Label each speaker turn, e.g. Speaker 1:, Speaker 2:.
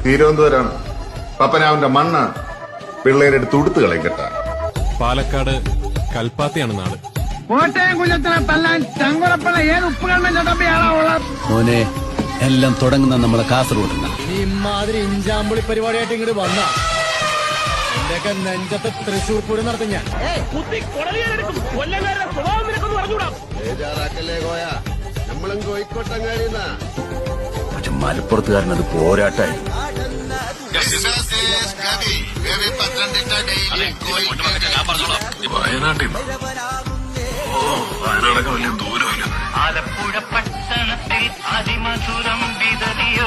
Speaker 1: തിരുവനന്തപുരം പപ്പനാവിന്റെ മണ്ണാണ്. പിള്ളേരെടുത്ത് ഉടുത്ത് കളയും കേട്ടാ.
Speaker 2: പാലക്കാട് കൽപ്പാത്തിയാണ് നാട്.
Speaker 3: കോട്ടയം കുഞ്ഞത്തിനെ തല്ലാൻ ചങ്കുറപ്പുള്ള ഏത് ഉപ്പ് ഗവൺമെന്റ് തമ്പിയാണോ ഉള്ളത്?
Speaker 4: മോനെ എല്ലാം തുടങ്ങുന്ന നമ്മളെ കാസർഗോഡ്.
Speaker 5: നീ ഇമാതിരി ഇഞ്ചാമ്പുളി പരിപാടിയായിട്ട് ഇങ്ങോട്ട് വന്ന എന്റെയൊക്കെ നെഞ്ചത്ത് തൃശൂർ പൂരം നടത്തും ഞാൻ.
Speaker 4: പക്ഷെ മലപ്പുറത്തുകാരനത് പോരാട്ടായി.
Speaker 6: വയനാടൊക്കെ വലിയ ദൂരമില്ല.
Speaker 7: ആലപ്പുഴ പട്ടണത്തിൽ അതിമധുരം വിതറിയോ